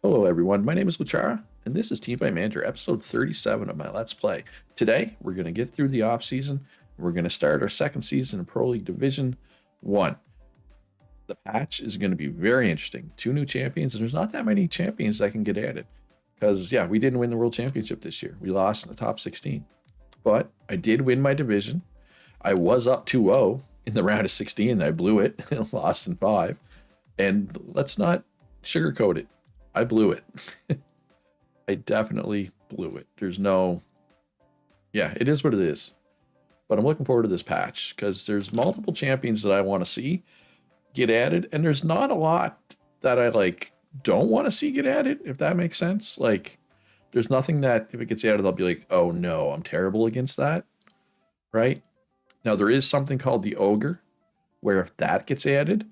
Hello everyone, my name is Luchara, and this is Teamfight Manager, episode 37 of my Let's Play. Today, we're going to get through the off-season. We're going to start our second season in Pro League Division 1. The patch is going to be very interesting. 2 new champions, and there's not that many champions that can get added. Because, yeah, we didn't win the World Championship this year. We lost in the top 16. But I did win my division. I was up 2-0 in the round of 16. I blew it, lost in 5. And let's not sugarcoat it. I blew it. I definitely blew it. There's no... Yeah, it is what it is. But I'm looking forward to this patch because there's multiple champions that I want to see get added, and there's not a lot that I don't want to see get added, if that makes sense. Like, there's nothing that if it gets added, I'll be like, oh no, I'm terrible against that. Right? Now, there is something called the Ogre, where if that gets added,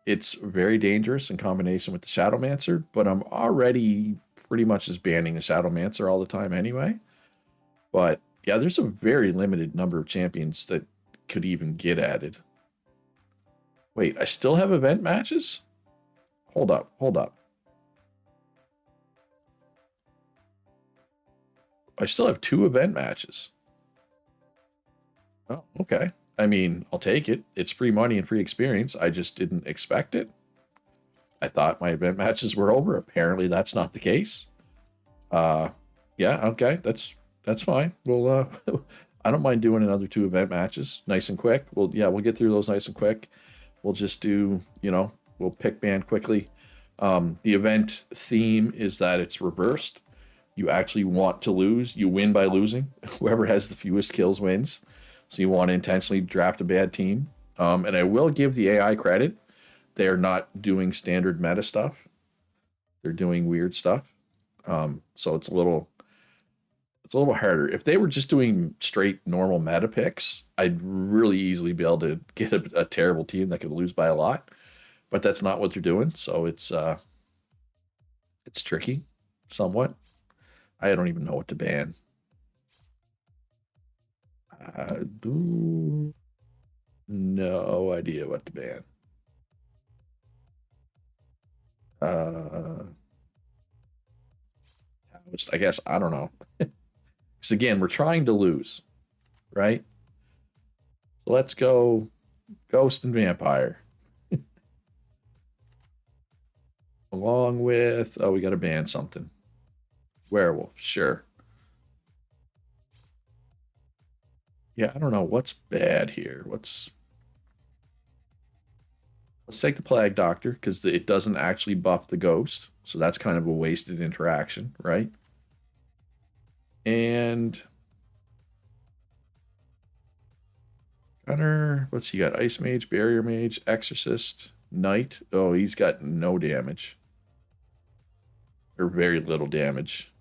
it's very dangerous in combination with the Shadowmancer, but I'm already pretty much just banning the Shadowmancer all the time anyway. But yeah, there's a very limited number of champions that could even get added. Wait, I still have event matches? Hold up. I still have 2 event matches. Oh, okay. I mean, I'll take it. It's free money and free experience. I just didn't expect it. I thought my event matches were over. Apparently, that's not the case. Yeah, okay. That's fine. We'll I don't mind doing another 2 event matches, nice and quick. We'll get through those nice and quick. We'll just do, we'll pick band quickly. The event theme is that it's reversed. You actually want to lose. You win by losing. Whoever has the fewest kills wins. So you want to intentionally draft a bad team. And I will give the AI credit. They are not doing standard meta stuff. They're doing weird stuff. So it's a little harder. If they were just doing straight normal meta picks, I'd really easily be able to get a terrible team that could lose by a lot. But that's not what they're doing. So it's tricky, somewhat. I don't even know what to ban. No idea what to ban. I guess, I don't know. Because again, we're trying to lose, right? So let's go Ghost and Vampire. Along with, oh, we got to ban something. Werewolf, sure. Yeah, I don't know what's bad here. Let's take the Plague Doctor because it doesn't actually buff the ghost. So that's kind of a wasted interaction, right? And Gunner, what's he got? Ice Mage, Barrier Mage, Exorcist, Knight. Oh, he's got no damage. Or very little damage.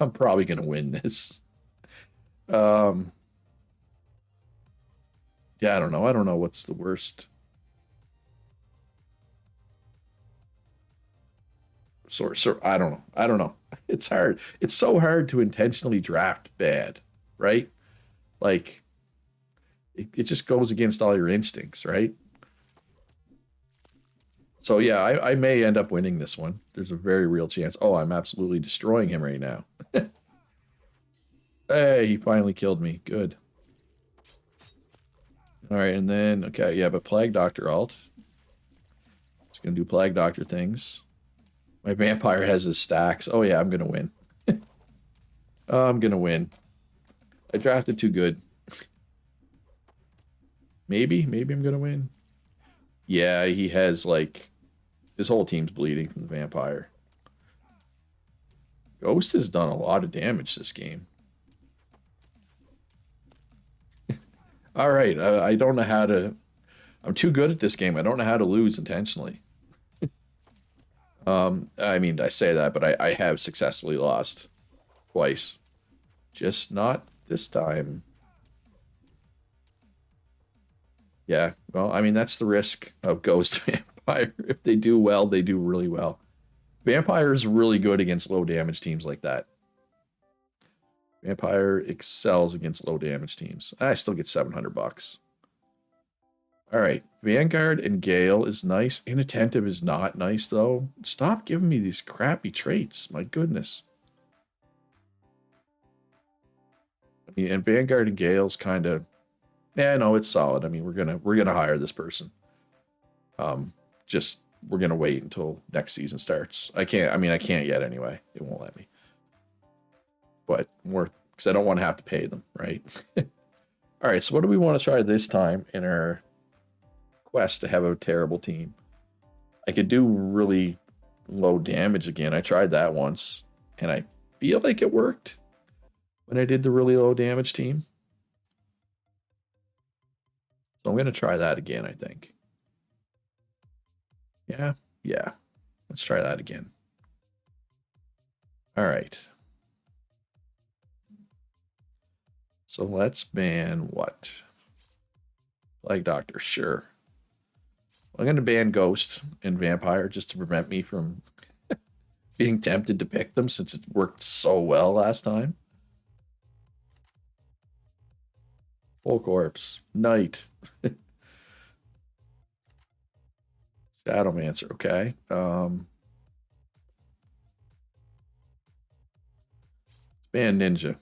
I'm probably going to win this. Yeah, I don't know. I don't know what's the worst. So I don't know. I don't know. It's hard. It's so hard to intentionally draft bad, right? Like, it just goes against all your instincts, right? So yeah, I may end up winning this one. There's a very real chance. Oh, I'm absolutely destroying him right now. Hey, he finally killed me. Good. All right, and then, okay, yeah, but Plague Doctor alt. It's going to do Plague Doctor things. My vampire has his stacks. Oh, yeah, I'm going to win. I'm going to win. I drafted too good. Maybe I'm going to win. Yeah, he has, his whole team's bleeding from the vampire. Ghost has done a lot of damage this game. All right, I don't know how to... I'm too good at this game. I don't know how to lose intentionally. I mean, I say that, but I have successfully lost twice. Just not this time. Yeah, well, I mean, that's the risk of Ghost Vampire. If they do well, they do really well. Vampire is really good against low damage teams like that. Vampire excels against low damage teams. I still get $700. All right. Vanguard and Gale is nice. Inattentive is not nice, though. Stop giving me these crappy traits. My goodness. I mean, and Vanguard and Gale's kind of, yeah, no, it's solid. I mean, we're gonna hire this person. Um, just we're gonna wait until next season starts. I can't. I mean, I can't yet anyway. It won't let me. But more because I don't want to have to pay them, right? All right. So what do we want to try this time in our quest to have a terrible team? I could do really low damage again. I tried that once, and I feel like it worked when I did the really low damage team. So I'm gonna try that again. I think. Yeah. Yeah. Let's try that again. All right. So let's ban what? Plague Doctor, sure. I'm going to ban Ghost and Vampire just to prevent me from being tempted to pick them since it worked so well last time. Full Corpse, Knight, Shadowmancer, okay. Ban Ninja.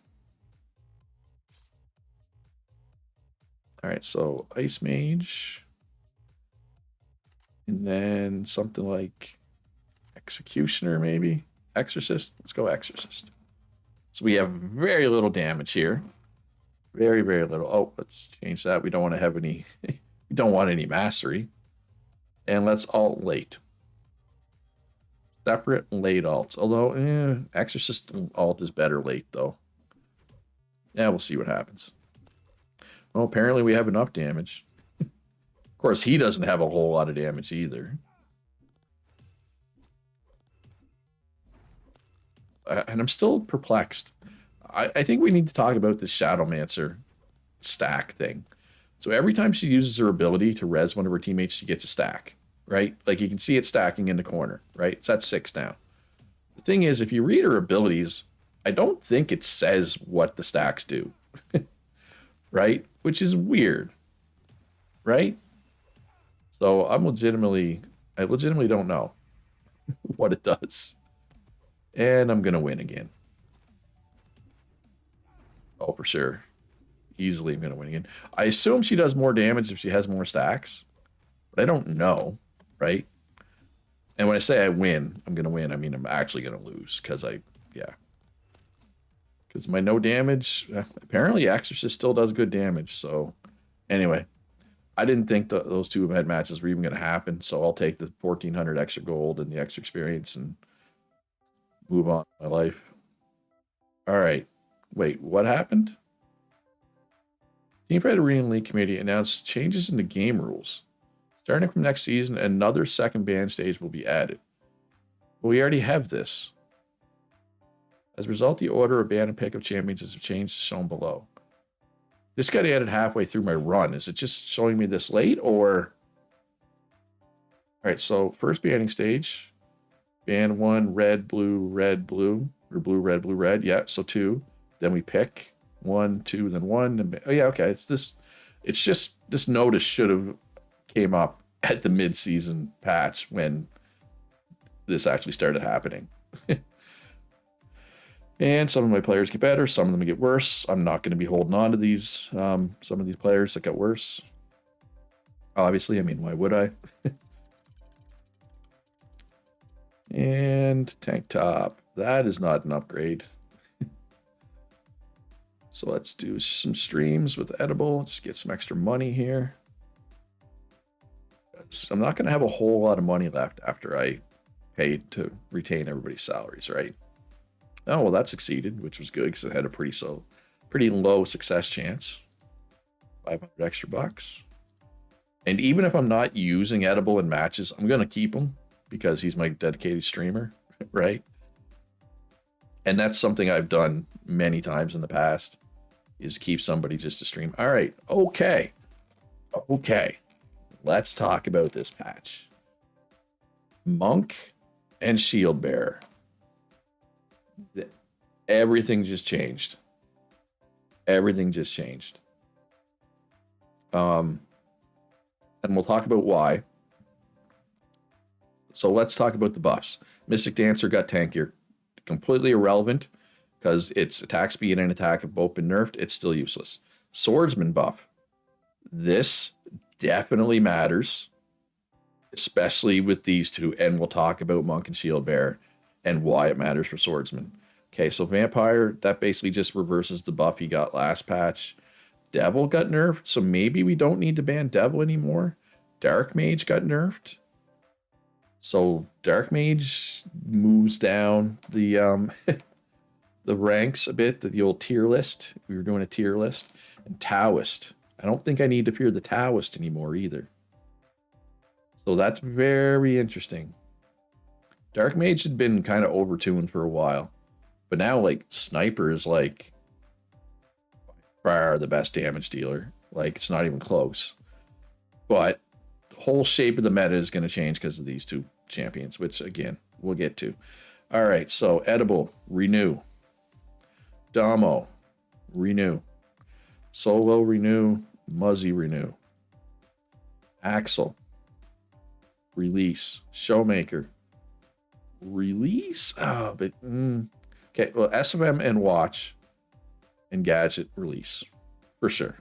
All right, so Ice Mage. And then something like Executioner, maybe? Exorcist? Let's go Exorcist. So we have very little damage here. Very, very little. Oh, let's change that. We don't want to have any, we don't want any mastery. And let's alt late. Separate late alts. Although, Exorcist alt is better late, though. Yeah, we'll see what happens. Well, apparently we have enough damage. Of course, he doesn't have a whole lot of damage either. And I'm still perplexed. I think we need to talk about this Shadowmancer stack thing. So every time she uses her ability to res one of her teammates, she gets a stack, right? Like you can see it stacking in the corner, right? It's at 6 now. The thing is, if you read her abilities, I don't think it says what the stacks do, right? Which is weird, right? So I legitimately don't know what it does. And I'm going to win again. Oh, for sure. Easily I'm going to win again. I assume she does more damage if she has more stacks, but I don't know, right? And when I say I win, I'm going to win. I mean, I'm actually going to lose because because my no damage, apparently Exorcist still does good damage. So anyway, I didn't think those two head matches were even going to happen. So I'll take the 1,400 extra gold and the extra experience and move on with my life. All right. Wait, what happened? Teamfight Arena League Committee announced changes in the game rules. Starting from next season, another second ban stage will be added. But we already have this. As a result, the order of ban and pickup champions has changed as shown below. This got added halfway through my run. Is it just showing me this late or? All right, so first banning stage. Ban 1, red, blue, or blue, red. Yeah, so 2. Then we pick 1, 2, then 1. And, oh, yeah, okay. It's just this notice should have came up at the mid-season patch when this actually started happening. And some of my players get better, some of them get worse. I'm not going to be holding on to these, some of these players that got worse. Obviously, I mean, why would I? And tank top. That is not an upgrade. So let's do some streams with edible. Just get some extra money here. I'm not going to have a whole lot of money left after I paid to retain everybody's salaries, right? Oh, well, that succeeded, which was good because it had a pretty low success chance. 500 extra bucks. And even if I'm not using edible in matches, I'm going to keep him because he's my dedicated streamer, right? And that's something I've done many times in the past, is keep somebody just to stream. All right, okay. Let's talk about this patch. Monk and Shield Bearer. Everything just changed. And and we'll talk about why. So let's talk about the buffs. Mystic Dancer got tankier. Completely irrelevant because its attack speed and attack have both been nerfed. It's still useless. Swordsman buff. This definitely matters, especially with these two, and we'll talk about Monk and Shield Bearer and why it matters for Swordsman. Okay, so Vampire, that basically just reverses the buff he got last patch. Devil got nerfed, so maybe we don't need to ban Devil anymore. Dark Mage got nerfed. So Dark Mage moves down the the ranks a bit, the old tier list. We were doing a tier list. And Taoist. I don't think I need to fear the Taoist anymore either. So that's very interesting. Dark Mage had been kind of overtuned for a while. But now, like, Sniper is, like, far the best damage dealer. Like, it's not even close. But the whole shape of the meta is going to change because of these two champions, which, again, we'll get to. All right, so Edible, renew. Damo, renew. Solo, renew. Muzzy, renew. Axel, release. Showmaker, release. Oh, but okay. Well, SMM and Watch and Gadget release for sure.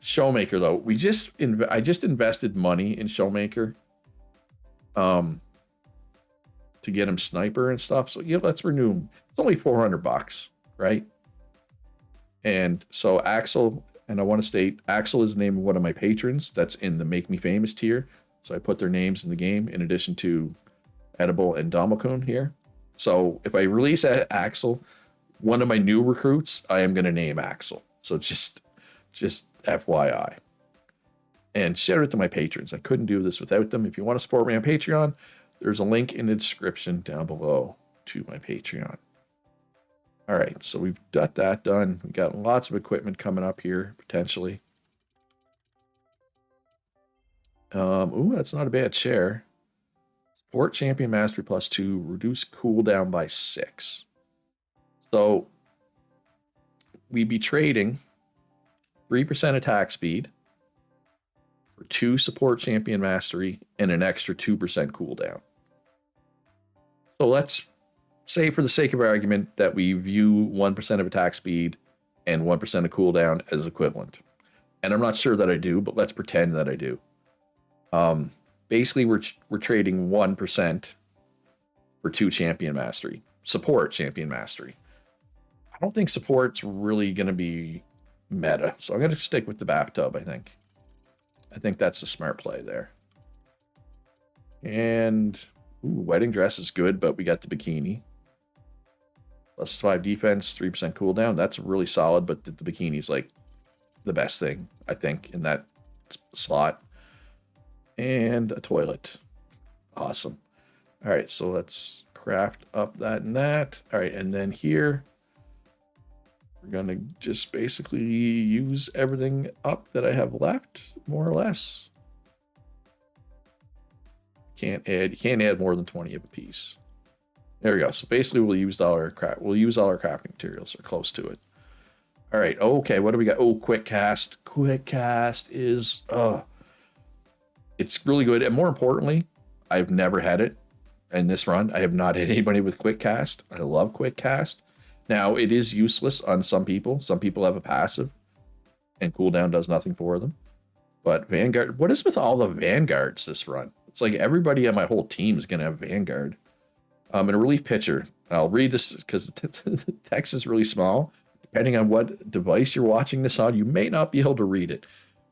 Showmaker though, I just invested money in Showmaker, to get him Sniper and stuff. So yeah, let's renew him. It's only $400, right? And so Axel, and I want to state, Axel is the name of one of my patrons that's in the Make Me Famous tier. So I put their names in the game in addition to Edible and Domokun here. So if I release Axel, one of my new recruits, I am going to name Axel. So just FYI. And shout out to my patrons. I couldn't do this without them. If you want to support me on Patreon, there's a link in the description down below to my Patreon. All right, so we've got that done. We've got lots of equipment coming up here, potentially. Ooh, that's not a bad chair. Support Champion Mastery +2, reduce cooldown by 6. So we'd be trading 3% attack speed for 2 Support Champion Mastery and an extra 2% cooldown. So let's say, for the sake of argument, that we view 1% of attack speed and 1% of cooldown as equivalent. And I'm not sure that I do, but let's pretend that I do. Basically, we're trading 1% for 2 Champion Mastery. Support Champion Mastery. I don't think support's really going to be meta, so I'm going to stick with the bathtub, I think. I think that's the smart play there. And ooh, Wedding Dress is good, but we got the Bikini. +5 defense, 3% cooldown. That's really solid, but the Bikini's like the best thing, I think, in that slot. And a toilet. Awesome. All right, so let's craft up that and that. All right, and then here, we're going to just basically use everything up that I have left, more or less. You can't add more than 20 of a piece. There we go. So basically, we'll use all our crafting materials, or close to it. All right. Okay. What do we got? Oh, Quick Cast. Quick Cast is it's really good, and more importantly, I've never had it in this run. I have not hit anybody with Quick Cast. I love Quick Cast. Now it is useless on some people. Some people have a passive, and cooldown does nothing for them. But Vanguard. What is with all the Vanguards this run? It's like everybody on my whole team is gonna have Vanguard. In a relief pitcher, I'll read this because the text is really small. Depending on what device you're watching this on, you may not be able to read it.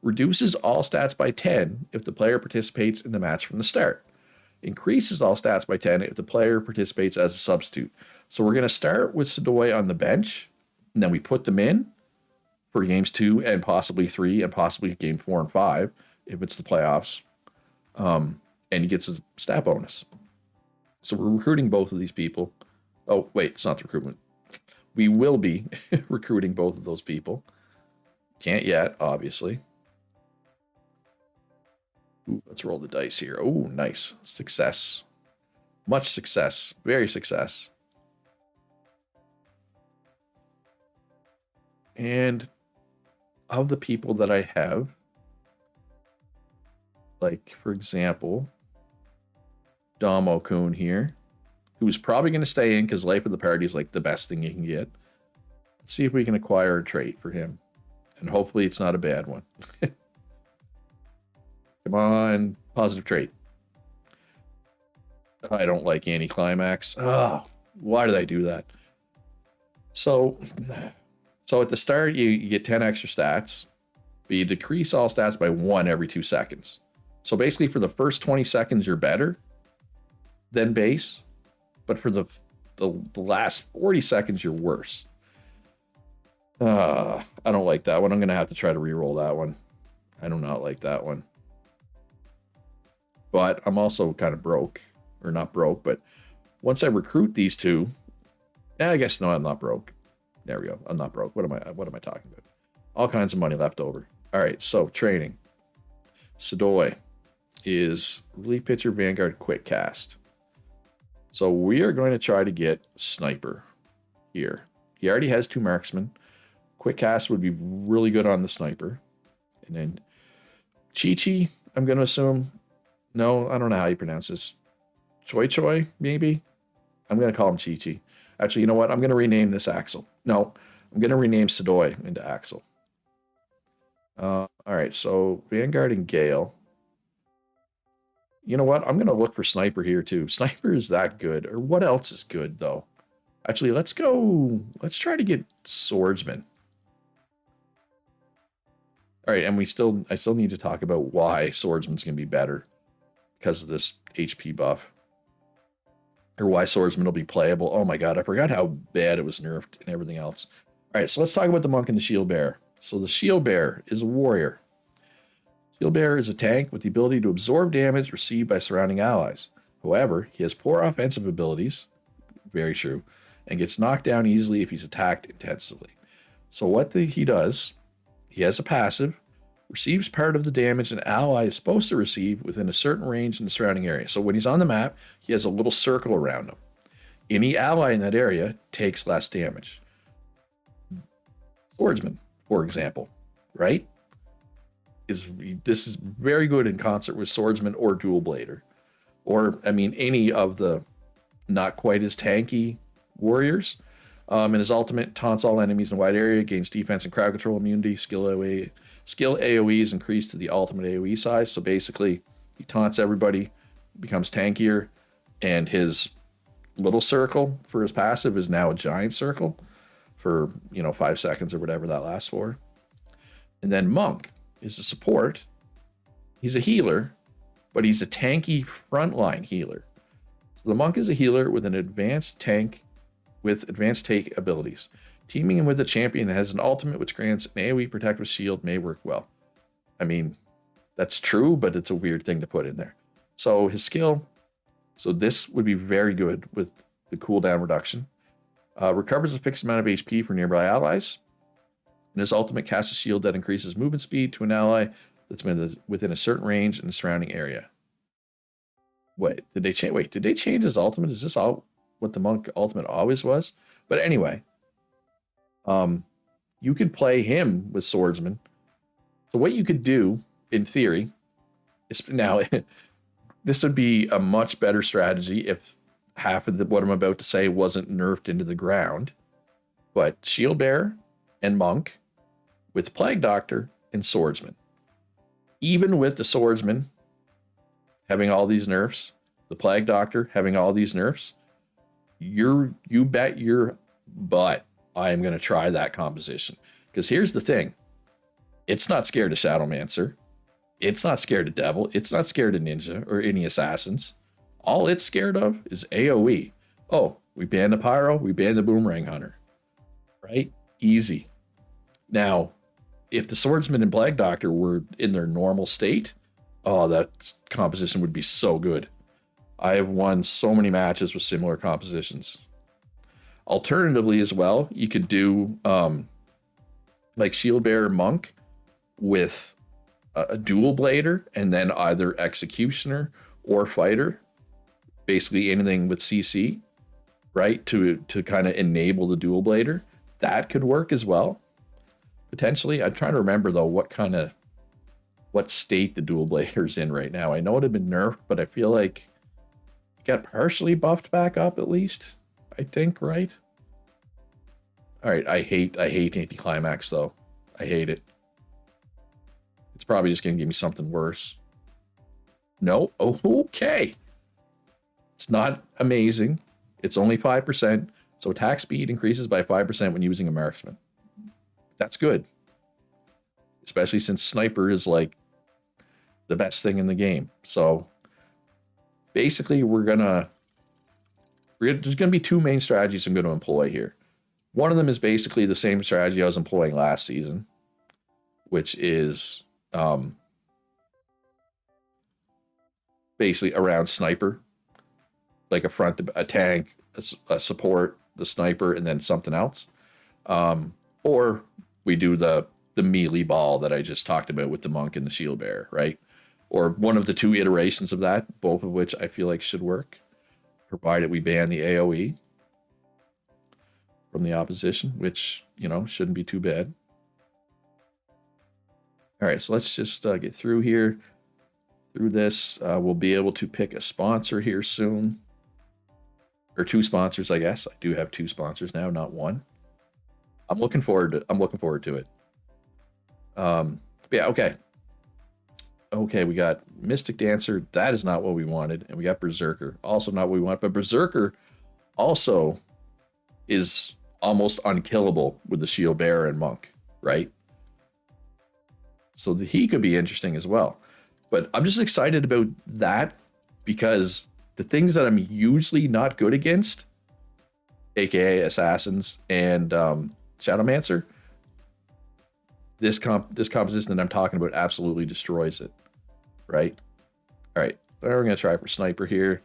Reduces all stats by 10 if the player participates in the match from the start. Increases all stats by 10 if the player participates as a substitute. So we're going to start with Sadoy on the bench, and then we put them in for games 2 and possibly 3 and possibly game 4 and 5 if it's the playoffs. And he gets a stat bonus. So we're recruiting both of these people. Oh, wait, it's not the recruitment. We will be recruiting both of those people. Can't yet, obviously. Ooh, let's roll the dice here. Oh, nice. Success. Much success. Very success. And of the people that I have, Like, for example, Damo Kun here, who's probably going to stay in because Life of the Party is like the best thing you can get. Let's see if we can acquire a trait for him. And hopefully it's not a bad one. Come on, positive trait. I don't like anticlimax. Oh, why did I do that? So at the start, you get 10 extra stats, but you decrease all stats by 1 every 2 seconds. So basically for the first 20 seconds, you're better than base, but for the last 40 seconds, you're worse. I don't like that one. I'm going to have to try to re-roll that one. I do not like that one. But I'm also kind of broke. Or not broke, but once I recruit these two, I guess no, I'm not broke. There we go. I'm not broke. What am I talking about? All kinds of money left over. All right, so training. Sadoy is relief pitcher, Vanguard, quick cast. So we are going to try to get Sniper here. He already has 2 marksmen. Quick cast would be really good on the Sniper. And then Chi-Chi, I'm going to assume. No, I don't know how you pronounce this. Choi, maybe? I'm going to call him Chi-Chi. Actually, you know what? I'm going to rename this Axel. No, I'm going to rename Sadoy into Axel. All right, so Vanguard and Gale. You know what? I'm going to look for Sniper here, too. Sniper is that good. Or what else is good, though? Actually, let's try to get Swordsman. All right, and I still need to talk about why Swordsman's going to be better because of this HP buff. Or why Swordsman will be playable. Oh my god, I forgot how bad it was nerfed and everything else. All right, so let's talk about the Monk and the Shield Bearer. So the Shield Bearer is a warrior. Shield Bearer is a tank with the ability to absorb damage received by surrounding allies. However, he has poor offensive abilities, very true, and gets knocked down easily if he's attacked intensively. So what he does, he has a passive, receives part of the damage an ally is supposed to receive within a certain range in the surrounding area. So when he's on the map, he has a little circle around him. Any ally in that area takes less damage. Swordsman, for example, right? This is very good in concert with Swordsman or Dual Blader. Or, I mean, any of the not quite as tanky warriors. In his ultimate, taunts all enemies in a wide area, gains defense and crowd control immunity, skill AoE is increased to the ultimate AoE size. So basically, he taunts everybody, becomes tankier, and his little circle for his passive is now a giant circle for 5 seconds or whatever that lasts for. And then Monk is a support. He's a healer, but he's a tanky frontline healer. So the Monk is a healer with an advanced tank with advanced take abilities. Teaming him with a champion that has an ultimate which grants an AoE protective shield may work well. I mean, that's true, but it's a weird thing to put in there. So his skill, so this would be very good with the cooldown reduction. Recovers a fixed amount of HP for nearby allies. And his ultimate casts a shield that increases movement speed to an ally that's within a certain range in the surrounding area. Wait, did they change his ultimate? Is this all what the Monk ultimate always was? But anyway, you could play him with Swordsman. So what you could do, in theory, is now this would be a much better strategy if half of what I'm about to say wasn't nerfed into the ground. But Shield Bearer and Monk with Plague Doctor and Swordsman. Even with the Swordsman having all these nerfs, the Plague Doctor having all these nerfs, you bet your butt I am going to try that composition. Because here's the thing. It's not scared of Shadowmancer. It's not scared of Devil. It's not scared of Ninja or any assassins. All it's scared of is AoE. Oh, we banned the Pyro. We banned the Boomerang Hunter. Right? Easy. Now, if the Swordsman and Plague Doctor were in their normal state, oh, that composition would be so good. I have won so many matches with similar compositions. Alternatively, as well, you could do like Shield Bearer Monk with a Dual Blader and then either Executioner or Fighter. Basically anything with CC, right? To kind of enable the Dual Blader. That could work as well. Potentially. I'm trying to remember though what kind of what state the dual blader's in right now. I know it had been nerfed, but I feel like it got partially buffed back up at least. I think, right? All right, I hate anticlimax though. I hate it. It's probably just gonna give me something worse. No, oh, okay. It's not amazing. It's only 5%, so attack speed increases by 5% when using a marksman. That's good, especially since sniper is like the best thing in the game. So basically, there's gonna be two main strategies I'm going to employ here. One of them is basically the same strategy I was employing last season, which is basically around sniper, like a tank, a support, the sniper, and then something else. Or we do the melee ball that I just talked about with the monk and the shield bearer, right? Or one of the two iterations of that, both of which I feel like should work, provided we ban the AoE from the opposition, which, you know, shouldn't be too bad. All right, so let's just get through here. Through this, we'll be able to pick a sponsor here soon. Or two sponsors, I guess. I do have two sponsors now, not one. I'm looking forward to it. Yeah, okay. Okay, we got Mystic Dancer. That is not what we wanted. And we got Berserker. Also not what we want. But Berserker also is almost unkillable with the Shield Bearer and Monk, right? So he could be interesting as well. But I'm just excited about that because the things that I'm usually not good against, aka Assassins and Shadowmancer, this composition that I'm talking about absolutely destroys it, right? All right, we're going to try for Sniper here,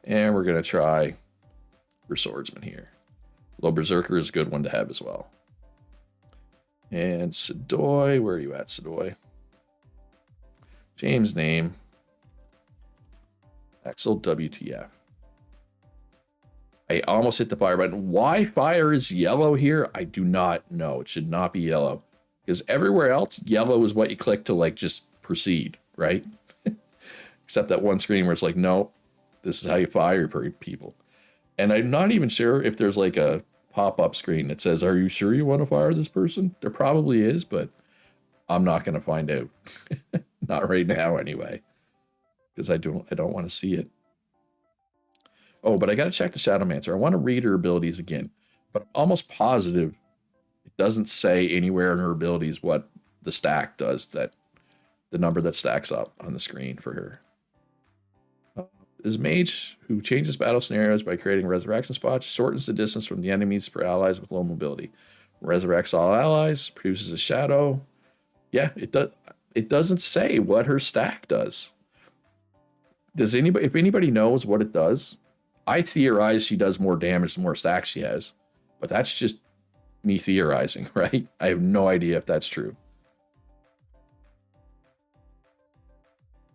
and we're going to try for Swordsman here. Although Berserker is a good one to have as well. And Sadoy, where are you at, Sadoy? James name. Axel WTF. I almost hit the fire button. Why fire is yellow here? I do not know. It should not be yellow. Because everywhere else, yellow is what you click to like just proceed, right? Except that one screen where it's like, no, this is how you fire people. And I'm not even sure if there's like a pop-up screen that says, are you sure you want to fire this person? There probably is, but I'm not going to find out. Not right now anyway. Because I don't want to see it. Oh, but I got to check the Shadowmancer. I want to read her abilities again. But I'm almost positive it doesn't say anywhere in her abilities what the stack does, that the number that stacks up on the screen for her. Is Mage, who changes battle scenarios by creating resurrection spots, shortens the distance from the enemies for allies with low mobility. Resurrects all allies, produces a shadow. Yeah, it does. It doesn't say what her stack does. Does anybody, if anybody knows what it does, I theorize she does more damage the more stacks she has, but that's just me theorizing, right? I have no idea if that's true.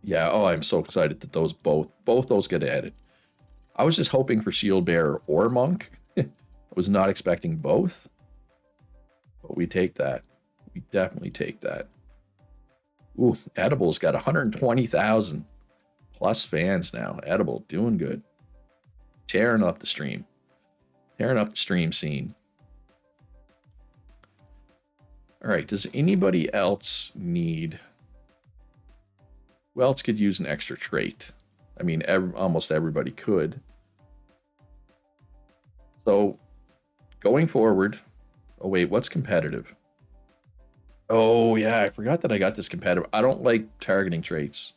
Yeah, oh, I'm so excited that those both those get added. I was just hoping for Shield Bearer or Monk. I was not expecting both, but we take that. We definitely take that. Ooh, Edible's got 120,000 plus fans now. Edible, doing good. Tearing up the stream. Tearing up the stream scene. All right, does anybody else need... Who else could use an extra trait? I mean, almost everybody could. So, going forward... Oh, wait, what's competitive? Oh, yeah, I forgot that I got this competitive. I don't like targeting traits.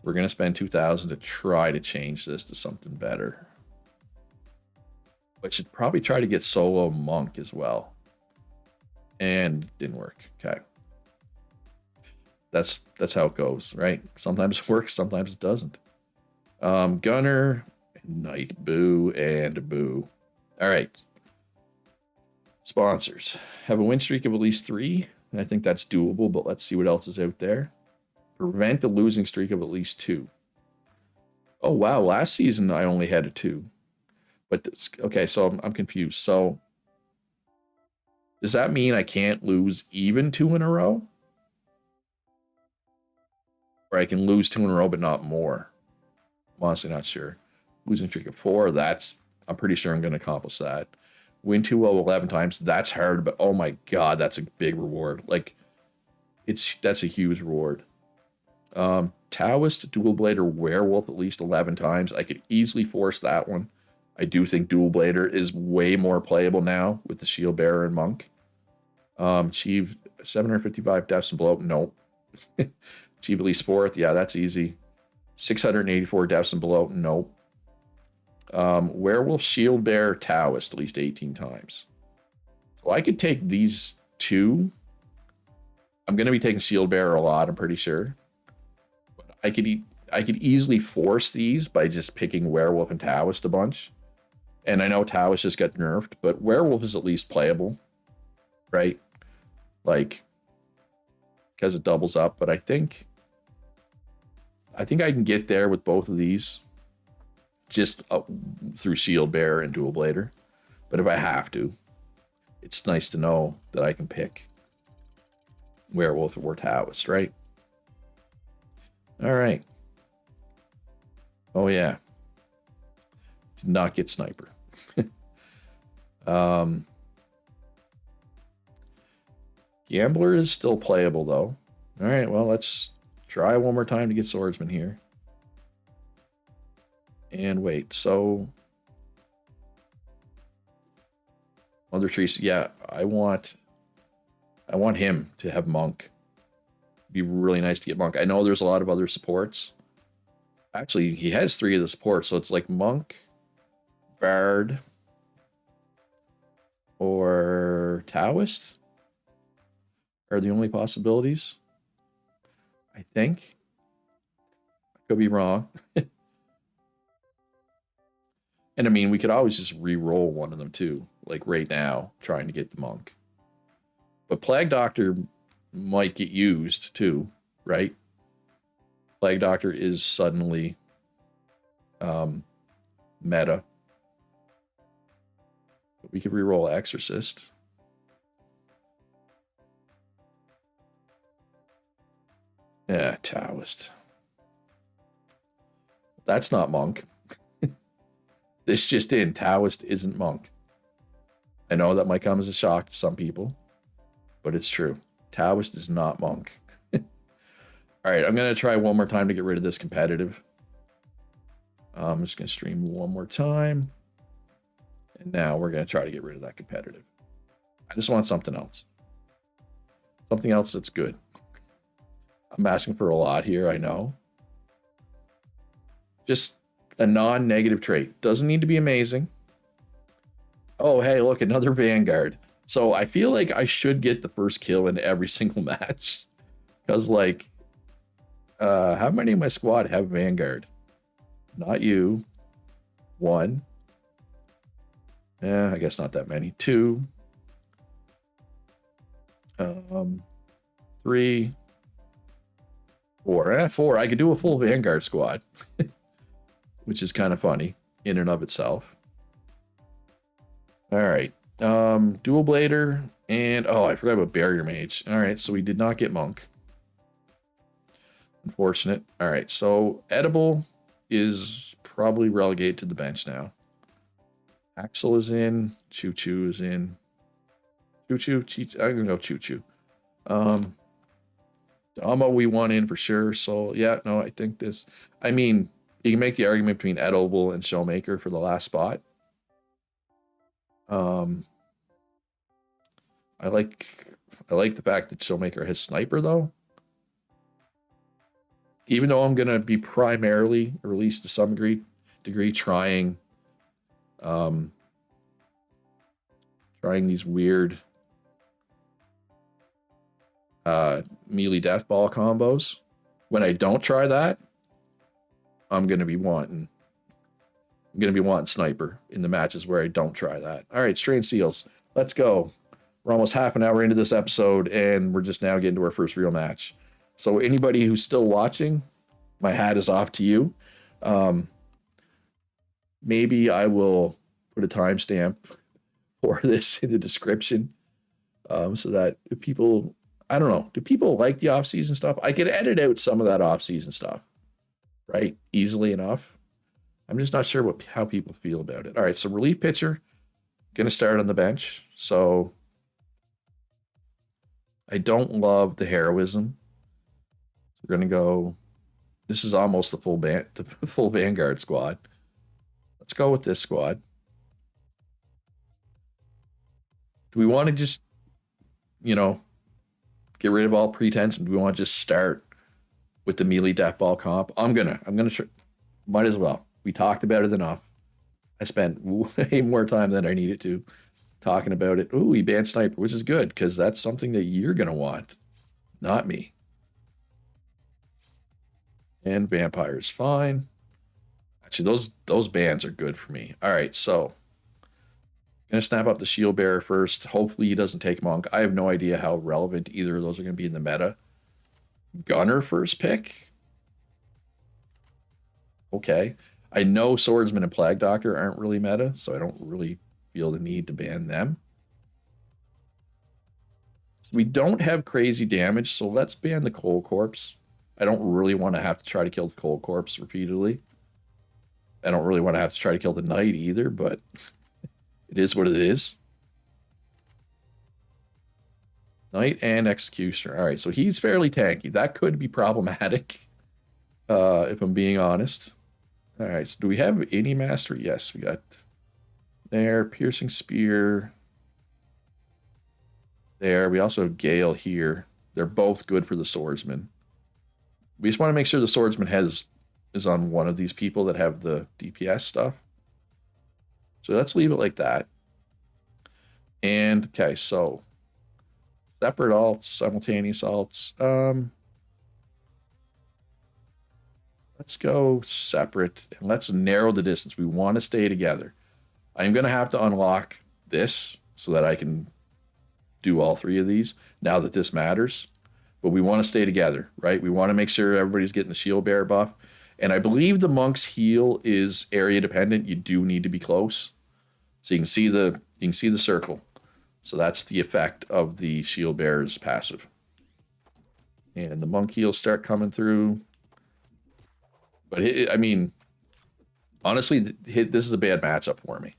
We're going to spend 2,000 to try to change this to something better. I should probably try to get solo monk as well. And it didn't work. Okay. That's how it goes, right? Sometimes it works, sometimes it doesn't. Gunner, Knight, boo, and boo. All right. Sponsors. Have a win streak of at least 3. I think that's doable, but let's see what else is out there. Prevent a losing streak of at least 2. Oh, wow. Last season, I only had a 2. But, okay, so I'm confused. So, does that mean I can't lose even 2 in a row? Or I can lose 2 in a row, but not more. I'm honestly not sure. Losing streak of 4, I'm pretty sure I'm going to accomplish that. Win 2-0 11 times, that's hard, but oh my god, that's a big reward. Like, that's a huge reward. Taoist, Dual Blader, Werewolf at least 11 times. I could easily force that one. I do think Dual Blader is way more playable now with the Shield Bearer and Monk. Achieve 755 deaths and blow. Nope. Achieve at least 4th. Yeah, that's easy. 684 deaths and below. Nope. Werewolf, Shield Bearer, Taoist at least 18 times. So I could take these 2. I'm going to be taking Shield Bearer a lot, I'm pretty sure. But I could easily force these by just picking Werewolf and Taoist a bunch. And I know Taoist just got nerfed, but Werewolf is at least playable, right? Like, because it doubles up. But I think I can get there with both of these, just through Shield Bearer and Dual Blader. But if I have to, it's nice to know that I can pick Werewolf or Taoist, right? All right. Oh yeah. Did not get Sniper. Gambler is still playable though. All right, well, let's try one more time to get Swordsman here. And wait, so Mother Teresa, yeah, I want him to have Monk. It'd be really nice to get Monk. I know there's a lot of other supports. Actually, he has 3 of the supports, so it's like Monk, Bard, or Taoist are the only possibilities. I think. I could be wrong. And I mean, we could always just re-roll one of them too, like right now, trying to get the Monk. But Plague Doctor might get used too, right? Plague Doctor is suddenly meta. But we could re-roll Exorcist. Yeah, Taoist. That's not Monk. This just in, Taoist isn't Monk. I know that might come as a shock to some people, but it's true. Taoist is not Monk. All right, I'm going to try one more time to get rid of this competitive. I'm just going to stream one more time. And now we're going to try to get rid of that competitive. I just want something else. Something else that's good. I'm asking for a lot here, I know. Just a non-negative trait. Doesn't need to be amazing. Oh, hey, look, another Vanguard. So I feel like I should get the first kill in every single match. Because, like, how many of my squad have Vanguard? Not you. 1. I guess not that many. 2. 3. 4. 4. I could do a full Vanguard squad. Which is kind of funny in and of itself. All right. Dual Blader and I forgot about Barrier Mage. All right, so we did not get Monk. Unfortunate. All right, so Edible is probably relegated to the bench now. Axel is in. Choo Choo is in. Choo Choo. I'm gonna go Choo Choo. Dama we want in for sure. So yeah, no, I think this. I mean, you can make the argument between Edible and Showmaker for the last spot. I like the fact that Showmaker has Sniper though. Even though I'm gonna be primarily, or at least to some degree, trying these weird melee death ball combos. When I don't try that, I'm gonna be wanting Sniper in the matches where I don't try that. All right, Strain Seals, let's go. We're almost half an hour into this episode, and we're just now getting to our first real match. So anybody who's still watching, my hat is off to you. Maybe I will put a timestamp for this in the description, so that if people, I don't know. Do people like the off-season stuff? I could edit out some of that off-season stuff, right? Easily enough. I'm just not sure how people feel about it. All right, so relief pitcher, going to start on the bench. So I don't love the heroism. So we're going to go. This is almost the full Vanguard squad. Let's go with this squad. Do we want to just, get rid of all pretense, and do we want to just start with the melee death ball comp? Might as well. We talked about it enough. I spent way more time than I needed to talking about it. Ooh, he banned sniper, which is good because that's something that you're gonna want, not me. And vampire is fine. Actually, those bans are good for me. All right, so gonna snap up the shield bearer first. Hopefully he doesn't take monk. I have no idea how relevant either of those are gonna be in the meta. Gunner first pick. Okay. I know swordsman and plague doctor aren't really meta, so I don't really feel the need to ban them. So we don't have crazy damage, so let's ban the cold corpse. I don't really want to have to try to kill the cold corpse repeatedly. I don't really want to have to try to kill the knight either, but it is what it is. Knight and executioner. All right, so he's fairly tanky. That could be problematic, if I'm being honest. All right, so do we have any mastery? Yes, we got there. Piercing spear. There. We also have Gale here. They're both good for the swordsman. We just want to make sure the swordsman is on one of these people that have the DPS stuff. So let's leave it like that. And okay, so separate alts, simultaneous alts. Let's go separate and let's narrow the distance. We want to stay together. I'm going to have to unlock this so that I can do all three of these now that this matters. But we want to stay together, right? We want to make sure everybody's getting the shield bearer buff. And I believe the monk's heal is area dependent. You do need to be close. So you can see the circle. So that's the effect of the shield bearer's passive. And the monk heals start coming through. But I mean, honestly, this is a bad matchup for me,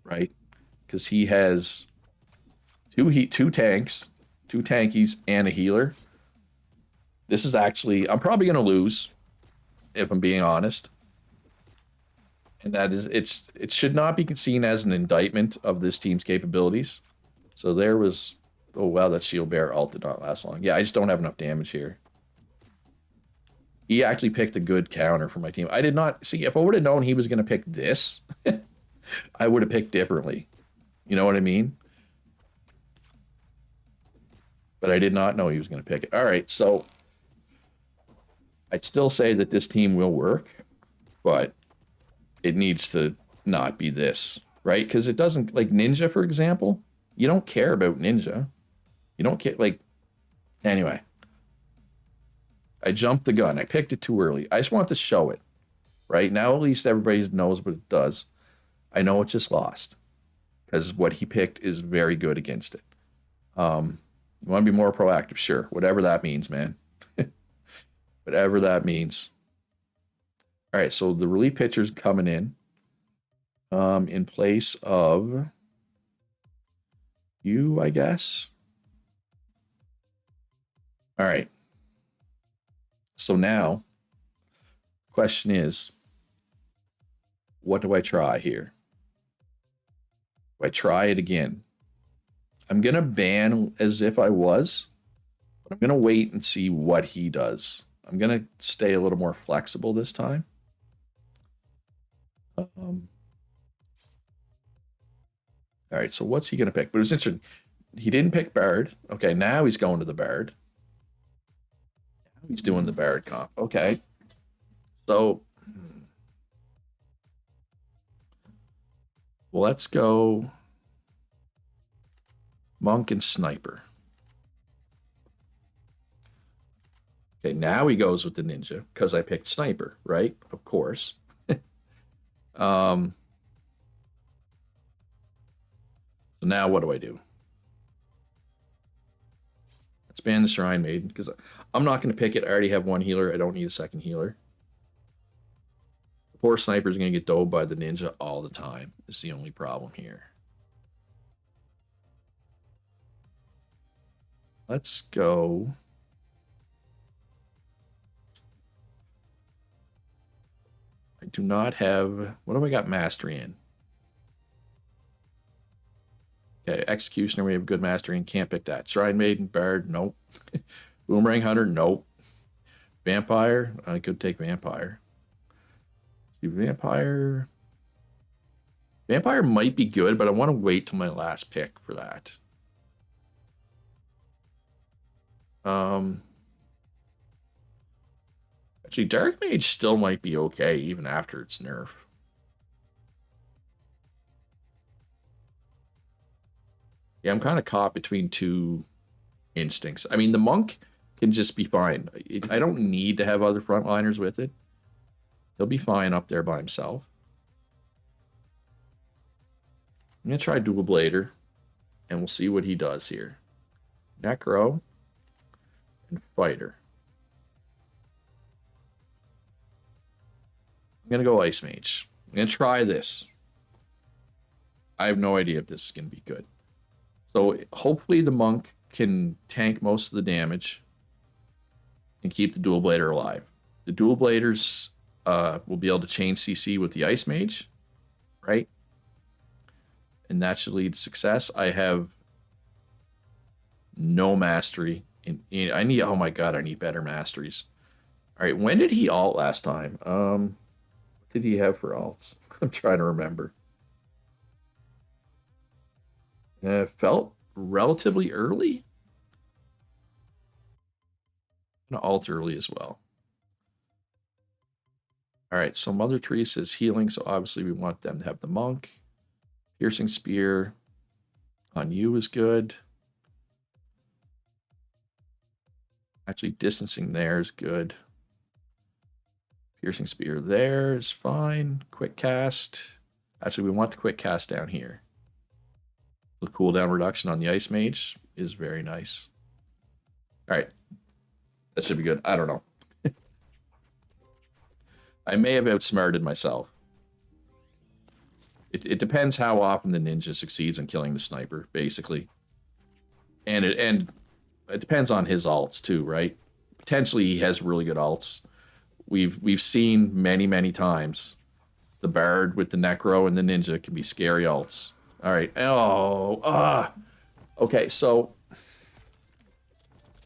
right? Because he has two tanks, two tankies, and a healer. This is actually, I'm probably going to lose, if I'm being honest. And that is, it should not be seen as an indictment of this team's capabilities. So there was, oh wow, that shield bearer ult did not last long. Yeah, I just don't have enough damage here. He actually picked a good counter for my team. I did not see, if I would have known he was going to pick this, I would have picked differently. You know what I mean? But I did not know he was going to pick it. All right, so I'd still say that this team will work, but it needs to not be this, right? Because it doesn't, like Ninja, for example, you don't care about Ninja. You don't care, like, anyway. I jumped the gun. I picked it too early. I just want to show it, right? Now at least everybody knows what it does. I know it just lost because what he picked is very good against it. You want to be more proactive? Sure. Whatever that means, man. Whatever that means. All right, so the relief pitcher's coming in place of you, I guess. All right. So now, the question is, what do I try here? Do I try it again? I'm going to ban as if I was, but I'm going to wait and see what he does. I'm going to stay a little more flexible this time. All right, so what's he going to pick? But it was interesting. He didn't pick Bard. Okay, now he's going to the Bard. He's doing the Bard comp. Okay. So let's go Monk and Sniper. Okay, now he goes with the Ninja because I picked Sniper, right? Of course. So now what do I do? Let's expand the Shrine Maiden because I'm not going to pick it. I already have one healer. I don't need a second healer. The poor sniper's going to get dove by the ninja all the time. It's the only problem here. Let's go. I do not have... What have I got mastery in? Okay, Executioner, we have good mastery and can't pick that. Shrine Maiden, Bard, nope. Boomerang Hunter, nope. Vampire, I could take Vampire. Vampire... Vampire might be good, but I want to wait till my last pick for that. Actually, Dark Mage still might be okay, even after its nerf. Yeah, I'm kind of caught between two instincts. I mean, the Monk can just be fine. I don't need to have other frontliners with it. He'll be fine up there by himself. I'm going to try Dual Blader, and we'll see what he does here. Necro and Fighter. I'm going to go Ice Mage. I'm going to try this. I have no idea if this is going to be good. So hopefully the Monk can tank most of the damage and keep the Dual Blader alive. The Dual Bladers will be able to chain CC with the Ice Mage, right? And that should lead to success. I have no mastery. I need, oh my god, I need better masteries. All right, when did he ult last time? What did he have for alts? I'm trying to remember. Felt relatively early. I'm gonna ult early as well. All right, so Mother Teresa is healing, so obviously we want them to have the Monk. Piercing Spear on you is good. Actually, distancing there is good. Piercing Spear there is fine. Quick cast. Actually, we want the quick cast down here. The cooldown reduction on the Ice Mage is very nice. All right. That should be good. I don't know. I may have outsmarted myself. It depends how often the ninja succeeds in killing the sniper, basically. And it depends on his ults too, right? Potentially he has really good ults. We've seen many times the Bard with the Necro and the Ninja can be scary ults. All right. Okay, so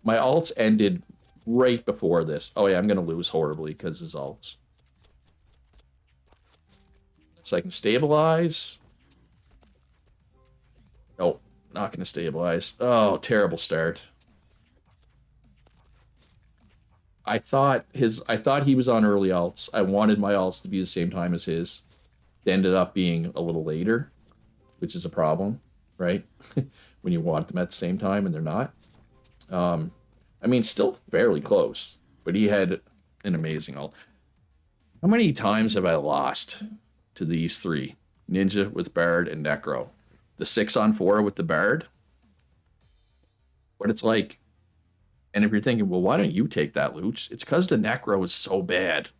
my ults ended right before this. Oh yeah, I'm gonna lose horribly because his ults. So I can stabilize. Nope, not gonna stabilize. Oh, terrible start. I thought he was on early ults. I wanted my ults to be the same time as his. They ended up being a little later, which is a problem, right? When you want them at the same time and they're not. I mean, still fairly close, but he had an amazing ult. How many times have I lost to these three? Ninja with Bard and Necro. The 6-on-4 with the Bard. But it's like, and if you're thinking, well, why don't you take that, Luch? It's because the Necro is so bad.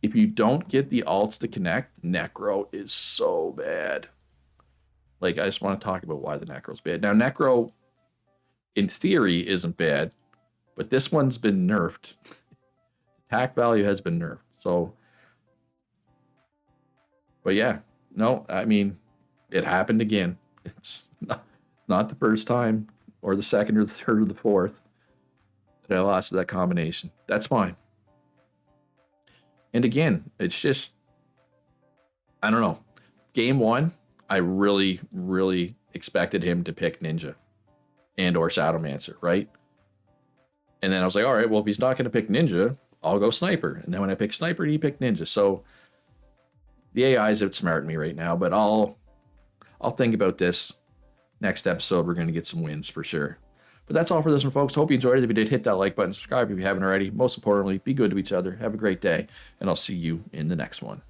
If you don't get the ults to connect, Necro is so bad. Like, I just want to talk about why the Necro's bad. Now, Necro, in theory, isn't bad, but this one's been nerfed. Attack value has been nerfed. So, but yeah, no, I mean, it happened again. It's not the first time, or the second, or the third, or the fourth that I lost to that combination. That's fine. And again, it's just, I don't know. Game one, I really expected him to pick Ninja and or Shadowmancer, right? And then I was like, all right, well, if he's not going to pick Ninja, I'll go Sniper. And then when I picked Sniper, he picked Ninja. So the AI's outsmarting me right now, but I'll think about this. Next episode, we're going to get some wins for sure. But that's all for this one, folks. Hope you enjoyed it. If you did, hit that like button, subscribe if you haven't already. Most importantly, be good to each other. Have a great day, and I'll see you in the next one.